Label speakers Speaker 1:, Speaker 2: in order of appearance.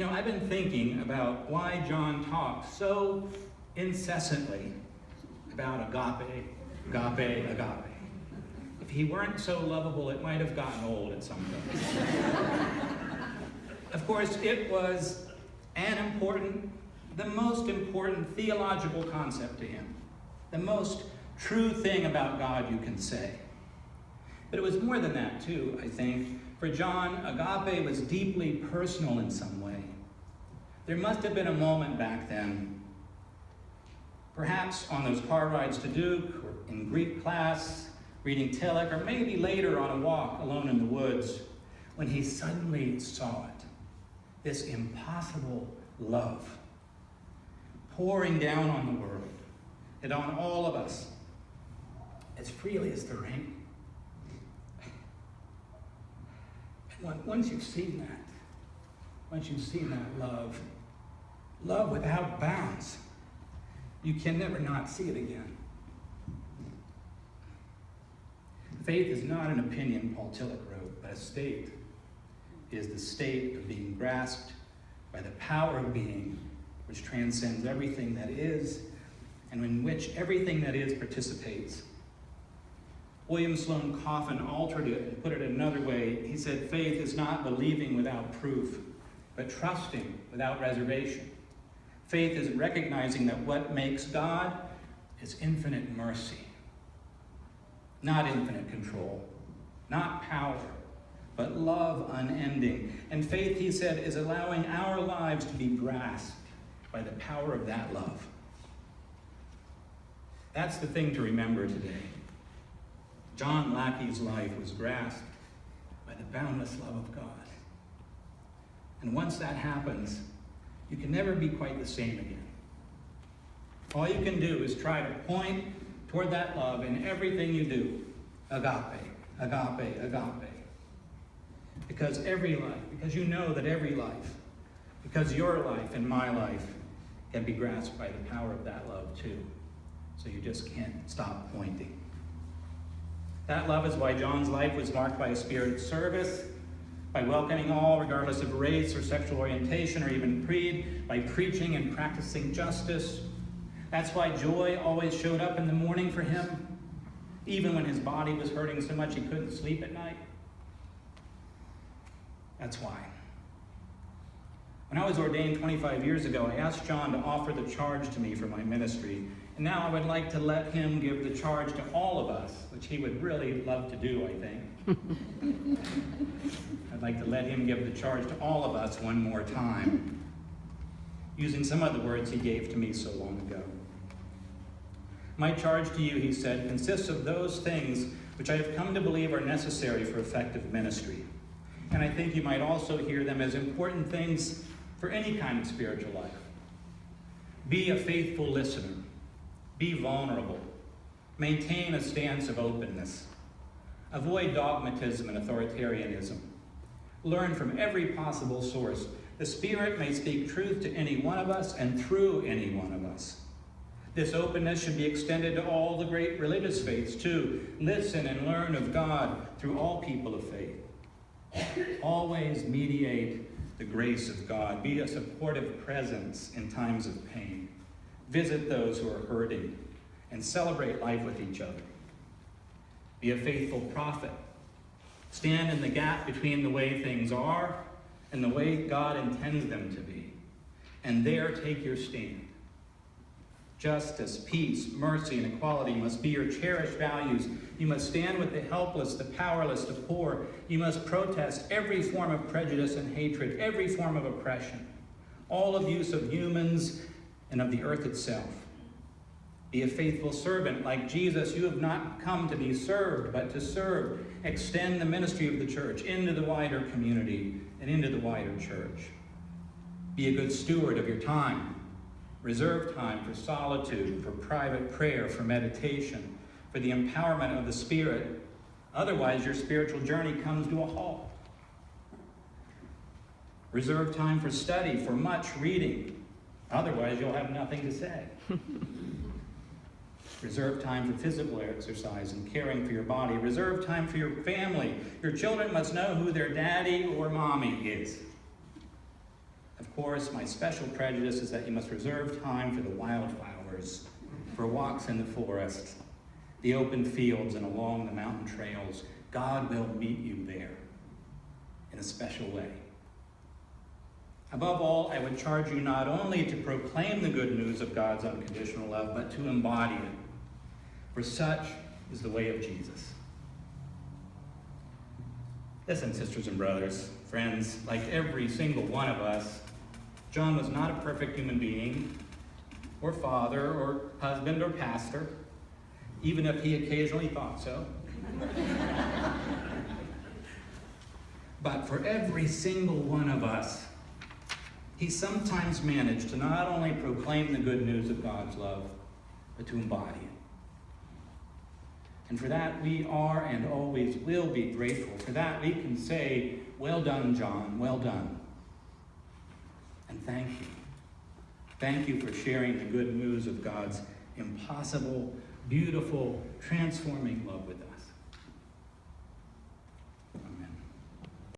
Speaker 1: I've been thinking about why John talks so incessantly about agape, agape, agape. If he weren't so lovable, it might have gotten old at some point. Of course, it was the most important theological concept to him, the most true thing about God you can say. But it was more than that, too, I think. For John, agape was deeply personal in some way. There must have been a moment back then, perhaps on those car rides to Duke, or in Greek class, reading Tillich, or maybe later on a walk alone in the woods, when he suddenly saw it, this impossible love pouring down on the world and on all of us as freely as the rain. And once you've seen that love without bounds, you can never not see it again. Faith is not an opinion, Paul Tillich wrote, but a state. It is the state of being grasped by the power of being, which transcends everything that is, and in which everything that is participates. William Sloane Coffin altered it and put it another way. He said, faith is not believing without proof, but trusting without reservation. Faith is recognizing that what makes God is infinite mercy, not infinite control, not power, but love unending. And faith, he said, is allowing our lives to be grasped by the power of that love. That's the thing to remember today. John Lackey's life was grasped by the boundless love of God. And once that happens, you can never be quite the same again. All you can do is try to point toward that love in everything you do. Agape, agape, agape. Because every life, because you know that every life, because your life and my life can be grasped by the power of that love too. So you just can't stop pointing. That love is why John's life was marked by a spirit of service, by welcoming all, regardless of race or sexual orientation or even creed, by preaching and practicing justice. That's why joy always showed up in the morning for him, even when his body was hurting so much he couldn't sleep at night. That's why. When I was ordained 25 years ago, I asked John to offer the charge to me for my ministry. And now I would like to let him give the charge to all of us, which he would really love to do, I think. I'd like to let him give the charge to all of us one more time, using some of the words he gave to me so long ago. My charge to you, he said, consists of those things which I have come to believe are necessary for effective ministry. And I think you might also hear them as important things for any kind of spiritual life. Be a faithful listener. Be vulnerable. Maintain a stance of openness. Avoid dogmatism and authoritarianism. Learn from every possible source. The Spirit may speak truth to any one of us and through any one of us. This openness should be extended to all the great religious faiths too. Listen and learn of God through all people of faith. Always mediate the grace of God. Be a supportive presence in times of pain. Visit those who are hurting and celebrate life with each other. Be a faithful prophet. Stand in the gap between the way things are and the way God intends them to be. And there take your stand. Justice, peace, mercy, and equality must be your cherished values. You must stand with the helpless, the powerless, the poor. You must protest every form of prejudice and hatred, every form of oppression, all abuse of humans and of the earth itself. Be a faithful servant. Like Jesus, you have not come to be served, but to serve. Extend the ministry of the church into the wider community and into the wider church. Be a good steward of your time. Reserve time for solitude, for private prayer, for meditation, for the empowerment of the Spirit. Otherwise, your spiritual journey comes to a halt. Reserve time for study, for much reading. Otherwise, you'll have nothing to say. Reserve time for physical exercise and caring for your body. Reserve time for your family. Your children must know who their daddy or mommy is. Of Of course, my special prejudice is that you must reserve time for the wildflowers, for walks in the forest, the open fields, and along the mountain trails. God will meet you there in a special way. Above all, I would charge you not only to proclaim the good news of God's unconditional love, but to embody it. For such is the way of Jesus. Listen, sisters and brothers, friends, like every single one of us, John was not a perfect human being, or father, or husband, or pastor, even if he occasionally thought so. But for every single one of us, he sometimes managed to not only proclaim the good news of God's love, but to embody it. And for that, we are and always will be grateful. For that, we can say, well done, John, well done. And thank you. Thank you for sharing the good news of God's impossible, beautiful, transforming love with us.